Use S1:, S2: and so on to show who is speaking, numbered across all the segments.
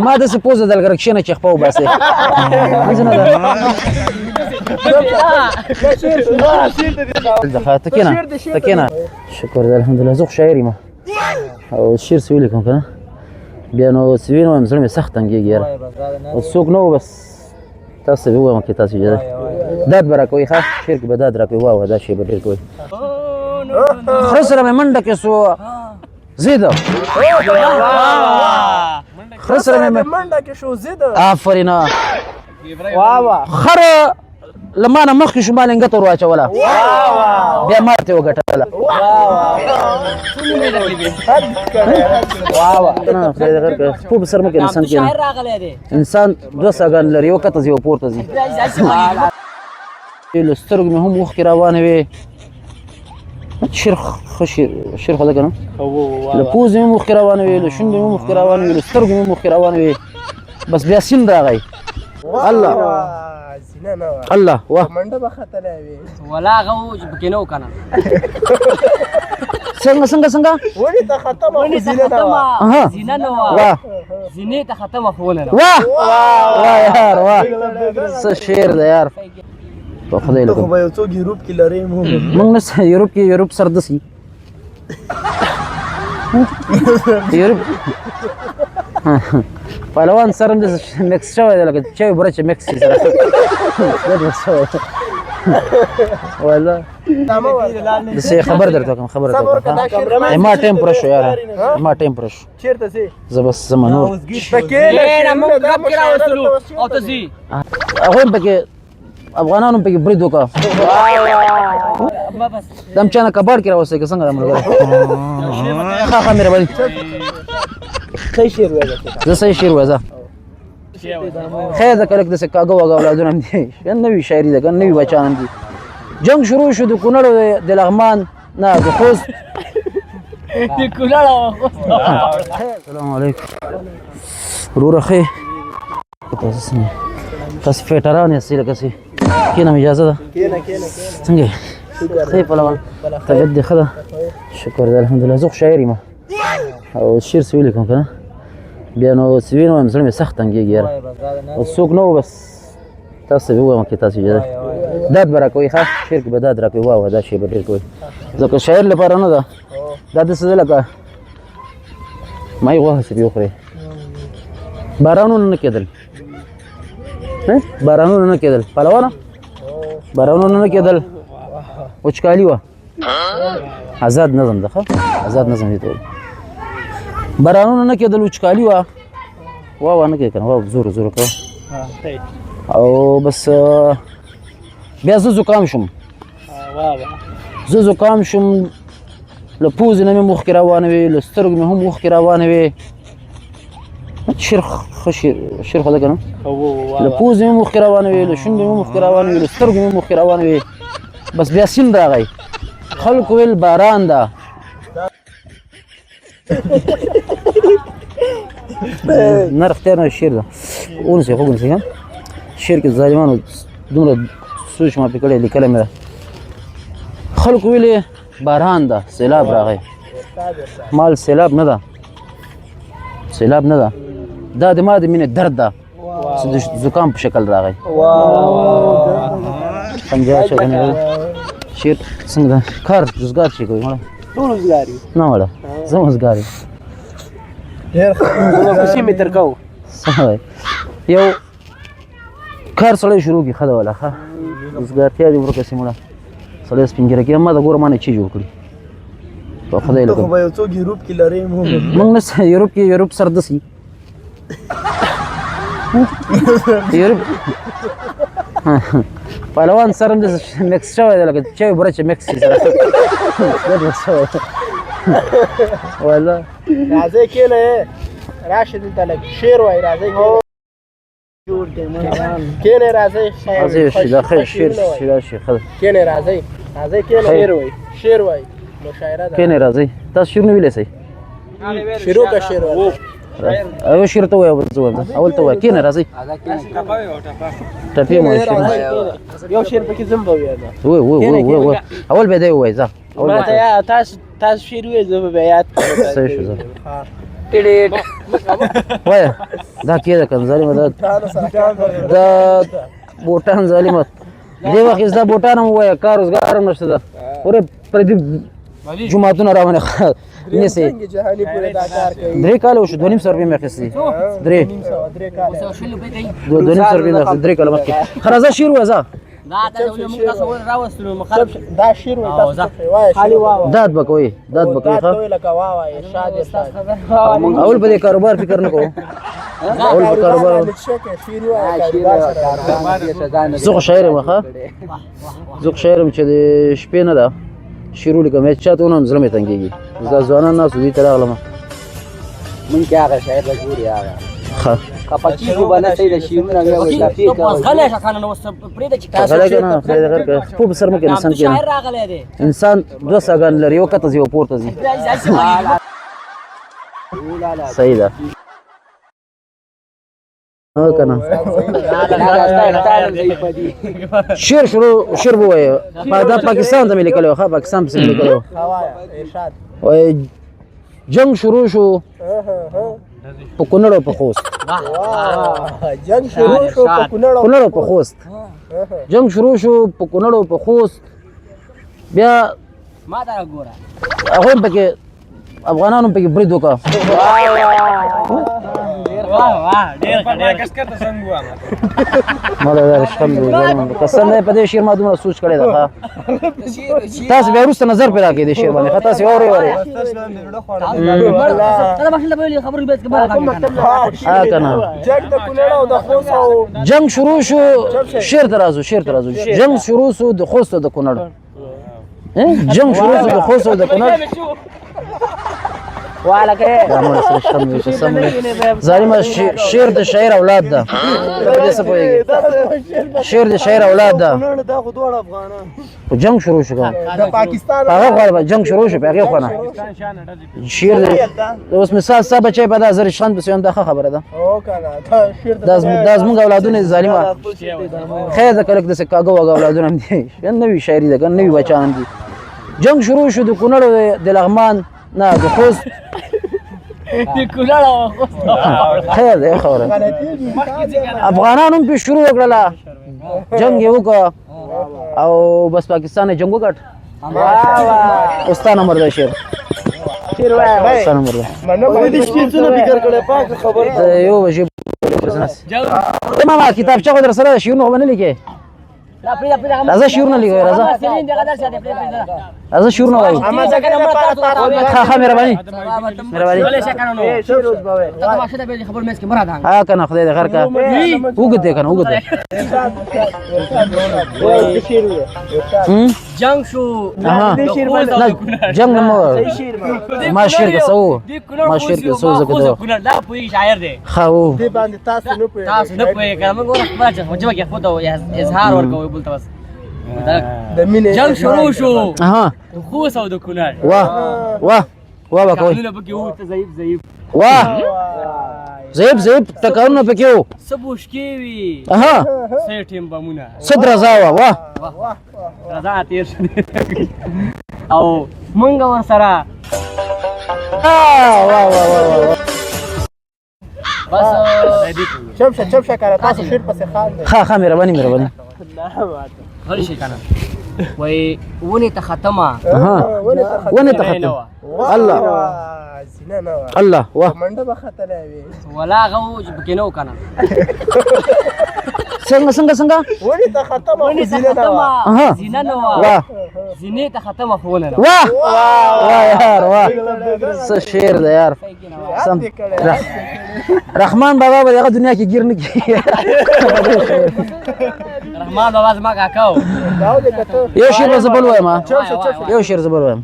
S1: ما داسې پوزه دلګره کښېنه چې خپه وباسې همزه نه ده ته کښېنه شکر دی الحمدلله زه خو شاعر یم او شعر څه ولیکم که نه بیا نو څه وینم زړه مې سخت تنګېږي یاره اوس څوک نه و بس تاسو ته ووایم که تاسو اجازه داد به راکوئ ښه شعر کې به داد راکوئ واه دا شی به ډېر کوئ خره سره مې منډه کې سو زیده خره سره مې
S2: منډه کې شو زیده
S1: آفرین خره له ما نه مخکې شو ما لنګته ور واچوله بیا ماته یې وګټله پوه په سر مه کښېنه انسان کښېنه انسان دوه ساګانې لري یو کته ځي یو پورته ځي له سترګو مې هم اوښکې روانې وې شعر ښه شعر خو ده که نه له پوزې مې هم اوښکې روانې وې له شونډې مې هم اوښکې روانې وې له سترګو مې هم اوښکې روانې وې بس بیا سیند راغی الله الله واه
S2: منډه به ختلی وې
S3: ولا هغه و چې پکې نه و که نه
S1: څنګه
S2: ونې ته ختمه
S3: زینه نه وه زینې ته ختمه خو ونه نه
S1: واه یار واه څه شعر دی یار په خدای
S2: ته خو به یو څوک یوروپ کې لرې
S1: موږ نه یوروپ کې یوروپ سر دسي یوروپ پهلوان سر هم داسې مکس شوی دی لکه چای بوره چې مکس شي سره ګډوډ شوی والله داسې خبر درته وکړم خبر درته وکړم ما ټایم پوره شو یاره ما ټایم پوره شو
S2: چېرته ځې
S1: زه بس ځم نور
S3: او ته ځي
S1: هغوی هم پکې افغانانو هم پکې برید وکړه دا هم چا نه کباړ کې راوستی که څنګه دا ملګری ښه مهرباني
S2: صحیح شعر وایه
S1: زه صحیح شعر وایه زه خیر ده که لږ داسې کاږه واږه اولادونه هم دي نوي شاعري ده که نوي بچیان هم دي جنګ شروع شو د کونړ او د لغمان نه د خوست
S3: د کونړ او خوست
S1: السلام علیکم وروره ښې تاسو څنګه تاسو فیټران یاستئ لکه څه کښېنم اجازه ده څنګه یې ښه پهلوان طبیعت دې ښه ده شکر دی الحمدلله زه خو شاعر یم او شعر څه ولیکم که نه بیا نو څه وینم زړه مې سخت تنګېږي یاره اوس څوک نه و بس تاسو ته ووایم که تاسو اجازه داد به راکوئ ښه شعر کې به داد راکوئ واه دا شی به ډېر کوئ ځکه شاعر لپاره نه ده دا داسې ده لکه ماهي غوښه چې پرې وخورې بارانونه نه کېدل بارانونه نه کېدل پهلوانه بارانونه نه کېدل وچکالي وه آزاد نظم ده ښه آزاد نظم دې ته وایي بارانونه نه کېدل وچکالي وه واه نه کوې که نه واه زور زور کوه او بس بیا زه زکام شوم زه زکام شوم له پوزې نه مې اوښکې روانې وې له سترګو مې هم اوښکې روانې وې شعر ښه شعر خو ده که نه له پوزې مې اوښکې روانې وې له شونډې مې اوښکې روانې وې له سترګو مې اوښکې روانې وې بس بیا سیند راغی خلکو ویل باران ده نه رښتیا نه شعر ده ونیسئ خوږ ونیسئ ښه شعر کې ظالمانو دومره سوچ ما پرې کړی لیکلی مې ده خلکو ویلې باران ده سیلاب راغی مال سیلاب نه ده سیلاب نه ده دا د ما د مینې درد ده چې د زکام په شکل راغی پنجاب شکل شعر څنګه ده کار روزګار چې کوي مړه
S2: ټول روزګار یو
S1: نه مړه زه روزګار یم
S2: ډېر خوشي مې تر کوو
S1: یو کار سړی شروع کړي ښه ده والا ښه روزګارتیا دې ورکه سي مړه سړی سپین ږیره کړي ما د ګوره ما نه چی جوړ کړي په خدای
S2: ته خو به یو څوک یوروپ کې لرې
S1: موږ نه یوروپ کې یوروپ سر دسي یوروپ پهلوان سر هم داسې مکس شوی دی لکه چای بوره چې مکس شي سره ګډوډ شوی والله
S2: راځئ کښېنئ راشه دلته لږ شعر وایي راځئ کښېنئ راځئ
S1: دا خیر شعر شي ښه ده
S2: کښېنئ راځئ کښېنئ شعر وایي شعر وایي مشاعره ده
S1: کښېنئ راځئ تاسو شعر نه ویلی شئ
S2: شروع که شعر وایي
S1: یو شعر ته وایه زه وایم اول ته وایه کښېنئ راځئ ټپې مو
S2: یو شعر پکې زه هم به
S1: وایه اول به دی ووایه ځه
S2: ما ته تاسو شعر وایئ زه به بیا یاد کړم
S1: صحیح شو ځه وای دا کېده کنه ظالمه دا بوټان ظالمه دې وخت دا بوټان هم وایه کار روزګار هم نشته ده پورې پردي جوماتونه را باندې نیسي درې کاله وشو 2.5 روپۍ مې اخیستې 2.5 مې اخیستې 3 کاله مخکې ښه راځه شیر وځه
S2: دا شیر وای
S1: داد بکوي ښه اول په دې کاروبار فکر نه کوو اول په کاروبار زه خو شاعر یم ښه زه خو شاعر یم چې د شپې نه ده شعر ولیکم چاته ونه زړه مې تنګېږي دا ځوانان ناست دوی ته راغلم
S3: من کې هغه شاعر له ګوري هغه
S1: ښه
S3: کپچیکو باندې صحیح د شیرونه بیا وایي کافي کا غلې شکانه نو پرې د چا
S1: غلې کنه پرې د غر کې په سر مې انسان کې
S3: شاعر راغلی دی
S1: انسان دوه ساګان لري یو کته یو پورته ځي صحیح ده ها کنه شعر شروع شعر وایي دا پاکستان ته مې لیکلی ښه پاکستان پسې مې لیکلی وایي جنگ شروع شو په کونړ او په خوست
S2: جنگ شروع شو په
S1: کونړ او په خوست جنگ شروع شو په کونړ او په خوست بیا
S3: ما دا ګوره
S1: هغوی هم پکې افغانانو هم پکې برید وکړه مالا دا رشخم دی قسم دی په دې شعر ما دومره سوچ کړی ده تاسو بیا وروسته نظر پیدا کړئ دې شعر باندې ښه تاسې واورئ ها کنه جنگ شروع شو شعر ته راځو جنگ شروع شو د خوست او د کونړ جنگ شروع شو د خوست او د کونړ ظالمه شعر د شاعر اولاد ده دې څه پوهېږي شعر د شاعر اولاد ده خو جنگ شروع شو
S2: د پاکستان
S1: هغه خوا جنگ شروع شو په هغې خوا نه شعر اوس مثال ستا بچی په دا زر شخند پسې هم دا ښه خبره ده دا زموږ اولادونه دي ظالمه خیر ده که لږ داسې کاږه واږه اولادونه هم دي نوي شاعري ده که نوي بچیان هم دي جنگ شروع شو د کونړ د لغمان نه د خوست خیر ده خبره افغانان هم پې شروع وکړله جنگ یې وکړه او بس پاکستان یې جنګ وګټ اوس ستا نمبر ده شعر ستا نمبر ده د یو بجې ماما کتابچه خو در سره ده شعرونه خو به نه لیکې راځه شعرونه لیکوي راځه شعرونه وایو ښه مهرباني ها کنه خدای دې خیر کا اوږد دی کنه اوږد دی
S3: جنگ شو
S1: جنگ نه ما شعر کې څه ما شعر کې څه زکه
S3: دا پوهیږي شاعر دی
S1: ښه و
S2: دې باندې تاسو
S3: نه پوهیږئ موږ ورته خبره چې خو ته اظهار ورکوئ بولته بس
S2: د مینې
S3: جنگ شروع شو
S1: اها
S3: خوست او د کونړ
S1: واه به کوئ
S3: قانونه پکې وو ته ضعیف
S1: واه ضعیف ټکرونه پکې وو
S3: څه بوشکې وي
S1: اها
S3: څه ټیم بمونه
S1: څه درزا وه
S3: رضا تیر شو او مونږ ورسره
S1: واه
S3: بس
S2: چپ شه کنه تاسو شعر پسې خان دی
S1: ښه مهرباني
S3: غلی شي کنه وای ونې ته ختمه
S1: ونې ته ختم الله واه
S2: منډه به ختلې وي
S3: ولا غو پکې نه وکنه
S1: څنګه
S2: ونې ته ختمه
S3: زینه نه وه زینې ته ختمه خو نه
S1: واه یار واه څه شعر دی یار رحمان بابا به دغه دنیا کې ګیر نه کړي
S3: رحمان بابا زما کاکا و
S1: یو شعر زه بل وایم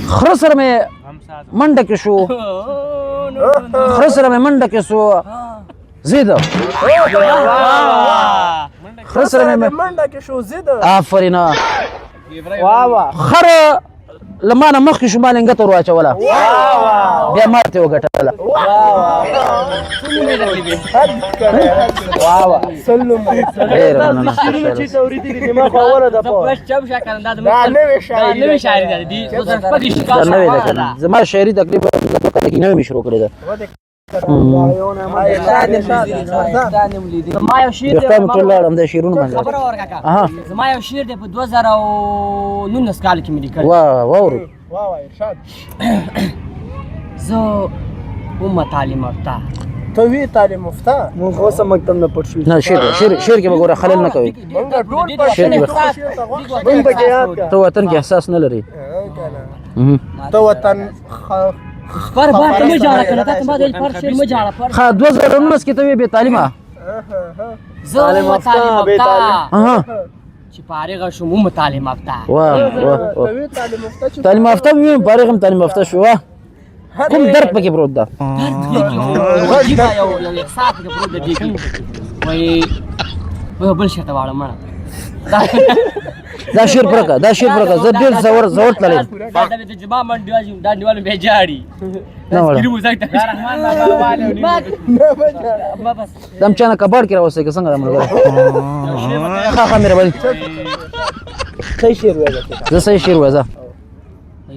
S1: خره سره مې منډه کې شو زیده خره سره مې
S2: منډه کې شو زیده
S1: آفرین
S2: واه
S1: خره لمانه مخکې شو ما لنګته ور واچوله بیا ماته وګټله ډېره مننه دا نوې ده که نه زما شاعري تقریبا دوه کاله کې نوې مې شروع کړې ده وختام ټول لاړم د شعرونو باندې
S3: زما یو شعر دی په 2019 کال کې مې لیکلی
S1: واورو
S3: زه ومه تعلیم یافته
S2: ته وی تعلیم یافته مونږ اوس هم مکتب نه پټ شو
S1: نه شعر کې به ګوره خلل نه کوي
S2: مونږ پکې یاد کا
S1: ته وطن کې احساس نه لري
S2: ته وطن
S3: پر باندې مې جاړه کړه ته ما دې پر شعر مې جاړه پر
S1: ها 2019 کې ته وی به تعلیمه
S3: زه ومه تعلیم یافته چې فارغه شوم ومه تعلیم یافته
S1: واه تعلیم یافته وي فارغ هم تعلیم یافته شو کوم درد پکې پروت ده
S3: عجیبه یو احساس پکې پروت دی کې وایي بل شی ته واړه مړه
S1: دا شعر پرکه زه ډېر زور تللی
S3: دا د جما منډي واجب دا نیولم به جاړي
S1: نه وړه
S3: ګریمو زګ ته رحمان بابا والو ما بس
S1: دم چانه کباړ کې راوځي که څنګه ده ملګری ښه مېره بل
S2: صحیح شعر وایي
S1: زه صحیح شعر وایم زه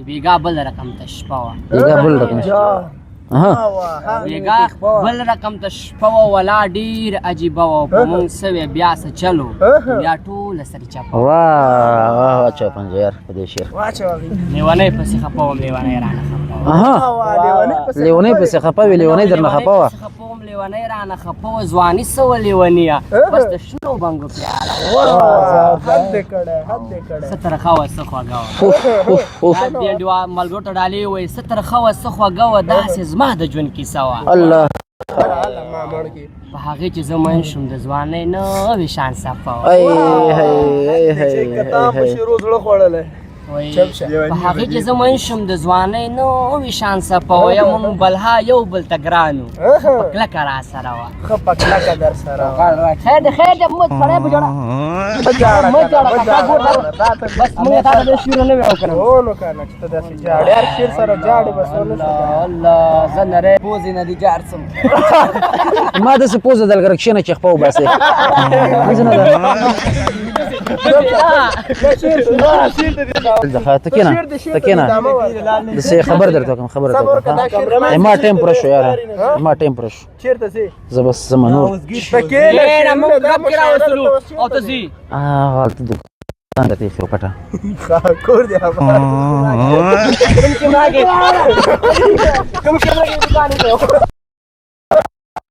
S3: بیګا بل رقم ته شپه وه
S1: بیګا بل رقم
S3: بیګا بل رقم ته شپه وه ولا ډېر عجیبه وه په مونږ سوی بیا څه چلو بیا ټوله سرچپه
S1: واه اچھا پنځه یار په دې شعر
S3: لیونی پسې خفه وم لیونی رانه خفه
S1: لیونی پسې خفه وي لیونی درنه خفه وه
S3: لیونی رانه خفه وه ځواني څه وه لیونیه بس د شنو بنګو پیاله څه ترخه وه څه خوږه وه ملګرو ته ډالۍ وایي څه ترخه وه څه خوږه وه داسې زما د ژوند کیسه وه
S1: الله
S3: په هغې چې زه مین شوم د ځوانۍ نوې شان صفه وه په هغې چې زه مین شوم د ځوانۍ نوې شان صفه وه مونږ بلها یو بل ته ګرانو په کلکه را سره وه خیر دی مو سړی په جوړه بس مونږ تا ته د شعرونه وې وکړم الله زه نری پوزې نه دي جار څم
S1: ما داسې پوزه دلګره کښېنه چې خپه وباسې ته کېنه داسې خبر درته وکړم ما ټایم پوره شو یاره ما ټایم پوره شو زه بس ځمه نور
S3: او ته ځي
S1: هلته دوکان ته تېښې وکټه
S2: کور دی
S3: کوم کې